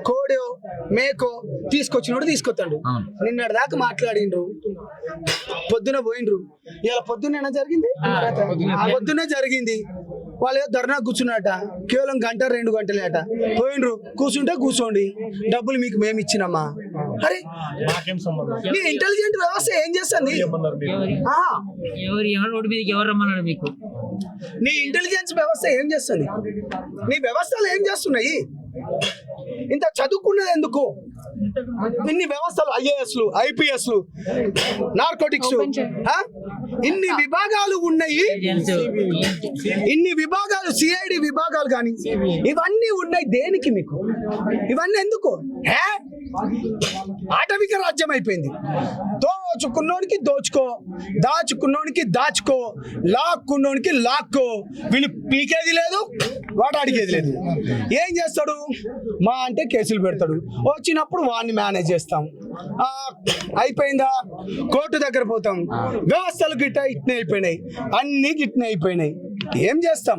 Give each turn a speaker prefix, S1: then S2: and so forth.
S1: కోడో మేకో తీసుకొచ్చినోడు తీసుకొస్తాడు. నిన్నటి దాకా మాట్లాడిండ్రు, పొద్దున పోయిండ్రు. ఇలా పొద్దున్న జరిగింది, పొద్దున్నే జరిగింది. వాళ్ళు ఏదో ధర్నా కూర్చున్నట, కేవలం 1-2 గంటలేట. పోయిండ్రు, కూర్చుంటే కూర్చోండి, డబ్బులు మీకు మేము ఇచ్చినమ్మా. అరే నీ ఇంటెలిజెంట్ వ్యవస్థ ఏం చేస్తుంది? నీ ఇంటెలిజెన్స్ వ్యవస్థ ఏం చేస్తుంది? నీ వ్యవస్థలు ఏం చేస్తున్నాయి? ఇంత చదువుకున్నది ఎందుకు? ఇన్ని వ్యవస్థలు, ఐఏఎస్లు, ఐపీఎస్లు, నార్కోటిక్స్, ఇన్ని విభాగాలు ఉన్నాయి, ఇన్ని విభాగాలు, సిఐడి విభాగాలు కానీ ఇవన్నీ ఉన్నాయి. దేనికి మీకు ఇవన్నీ ఎందుకు? ఆటవిక రాజ్యం అయిపోయింది. దోచుకున్నోనికి దోచుకో, దాచుకున్నోనికి దాచుకో, లాక్కున్నోనికి లాక్కో. వీళ్ళు పీకేది లేదు, వాడు అడిగేది లేదు. ఏం చేస్తాడు? మా అంటే కేసులు పెడతాడు. వచ్చినప్పుడు వాడిని మేనేజ్ చేస్తాం. అయిపోయిందా, కోర్టు దగ్గర పోతాం. వ్యవస్థలు గిట్ట ఇట్నే అయిపోయినాయి, అన్ని గిట్నే అయిపోయినాయి. ఏం చేస్తాం?